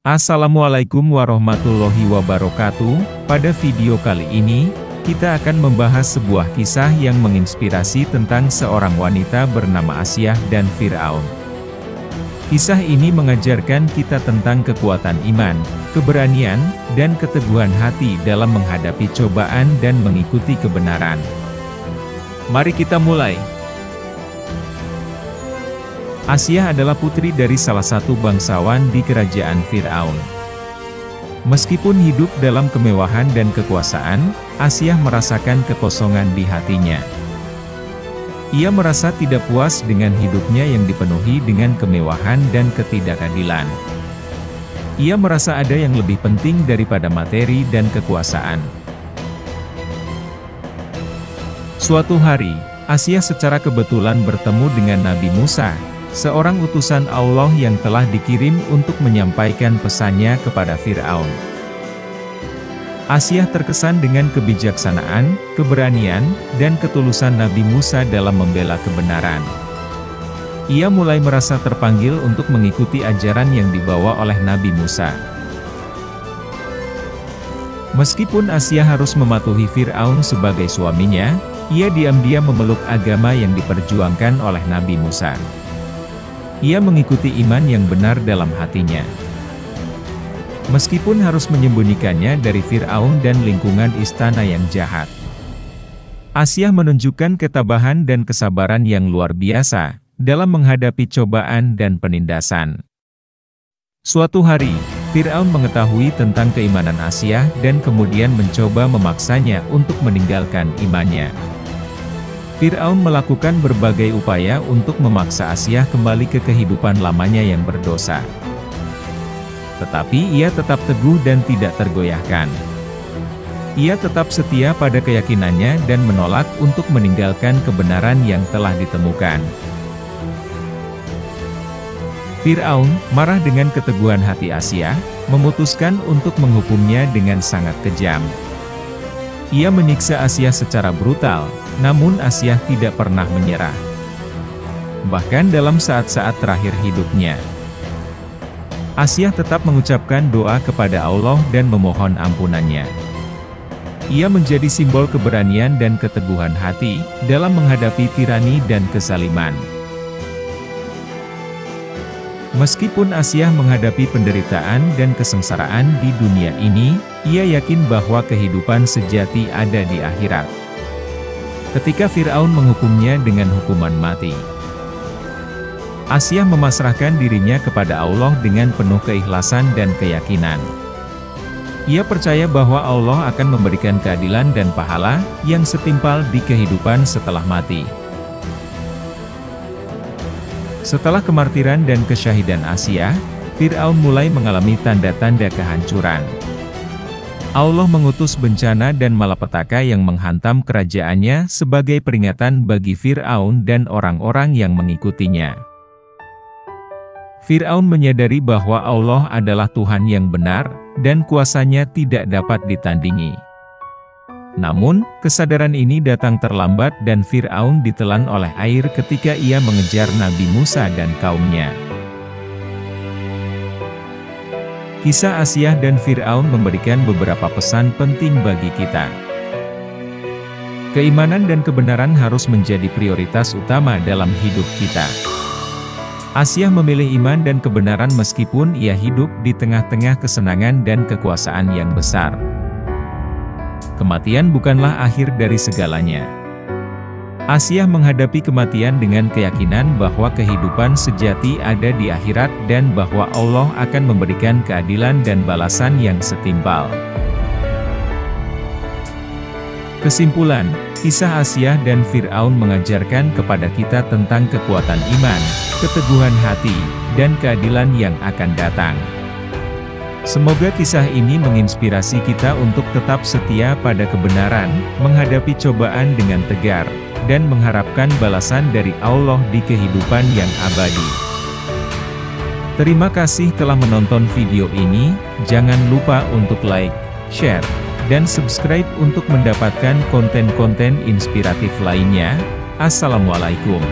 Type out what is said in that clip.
Assalamualaikum warahmatullahi wabarakatuh. Pada video kali ini, kita akan membahas sebuah kisah yang menginspirasi tentang seorang wanita bernama Asyah dan Fir'aun. Kisah ini mengajarkan kita tentang kekuatan iman, keberanian, dan keteguhan hati dalam menghadapi cobaan dan mengikuti kebenaran. Mari kita mulai. Asyah adalah putri dari salah satu bangsawan di kerajaan Fir'aun. Meskipun hidup dalam kemewahan dan kekuasaan, Asyah merasakan kekosongan di hatinya. Ia merasa tidak puas dengan hidupnya yang dipenuhi dengan kemewahan dan ketidakadilan. Ia merasa ada yang lebih penting daripada materi dan kekuasaan. Suatu hari, Asyah secara kebetulan bertemu dengan Nabi Musa, seorang utusan Allah yang telah dikirim untuk menyampaikan pesannya kepada Fir'aun. Asyah terkesan dengan kebijaksanaan, keberanian, dan ketulusan Nabi Musa dalam membela kebenaran. Ia mulai merasa terpanggil untuk mengikuti ajaran yang dibawa oleh Nabi Musa. Meskipun Asyah harus mematuhi Fir'aun sebagai suaminya, ia diam-diam memeluk agama yang diperjuangkan oleh Nabi Musa. Ia mengikuti iman yang benar dalam hatinya. Meskipun harus menyembunyikannya dari Fir'aun dan lingkungan istana yang jahat. Asyah menunjukkan ketabahan dan kesabaran yang luar biasa dalam menghadapi cobaan dan penindasan. Suatu hari, Fir'aun mengetahui tentang keimanan Asyah dan kemudian mencoba memaksanya untuk meninggalkan imannya. Fir'aun melakukan berbagai upaya untuk memaksa Asyah kembali ke kehidupan lamanya yang berdosa. Tetapi ia tetap teguh dan tidak tergoyahkan. Ia tetap setia pada keyakinannya dan menolak untuk meninggalkan kebenaran yang telah ditemukan. Fir'aun, marah dengan keteguhan hati Asyah, memutuskan untuk menghukumnya dengan sangat kejam. Ia menyiksa Asyah secara brutal, namun Asyah tidak pernah menyerah. Bahkan dalam saat-saat terakhir hidupnya, Asyah tetap mengucapkan doa kepada Allah dan memohon ampunannya. Ia menjadi simbol keberanian dan keteguhan hati dalam menghadapi tirani dan kezaliman. Meskipun Asyah menghadapi penderitaan dan kesengsaraan di dunia ini, ia yakin bahwa kehidupan sejati ada di akhirat. Ketika Fir'aun menghukumnya dengan hukuman mati, Asyah memasrahkan dirinya kepada Allah dengan penuh keikhlasan dan keyakinan. Ia percaya bahwa Allah akan memberikan keadilan dan pahala yang setimpal di kehidupan setelah mati. Setelah kemartiran dan kesyahidan Asyah, Fir'aun mulai mengalami tanda-tanda kehancuran. Allah mengutus bencana dan malapetaka yang menghantam kerajaannya sebagai peringatan bagi Fir'aun dan orang-orang yang mengikutinya. Fir'aun menyadari bahwa Allah adalah Tuhan yang benar, dan kuasanya tidak dapat ditandingi. Namun, kesadaran ini datang terlambat dan Fir'aun ditelan oleh air ketika ia mengejar Nabi Musa dan kaumnya. Kisah Asyah dan Fir'aun memberikan beberapa pesan penting bagi kita. Keimanan dan kebenaran harus menjadi prioritas utama dalam hidup kita. Asyah memilih iman dan kebenaran meskipun ia hidup di tengah-tengah kesenangan dan kekuasaan yang besar. Kematian bukanlah akhir dari segalanya. Asyah menghadapi kematian dengan keyakinan bahwa kehidupan sejati ada di akhirat dan bahwa Allah akan memberikan keadilan dan balasan yang setimpal. Kesimpulan, kisah Asyah dan Fir'aun mengajarkan kepada kita tentang kekuatan iman, keteguhan hati, dan keadilan yang akan datang. Semoga kisah ini menginspirasi kita untuk tetap setia pada kebenaran, menghadapi cobaan dengan tegar, dan mengharapkan balasan dari Allah di kehidupan yang abadi. Terima kasih telah menonton video ini, jangan lupa untuk like, share, dan subscribe untuk mendapatkan konten-konten inspiratif lainnya. Assalamualaikum.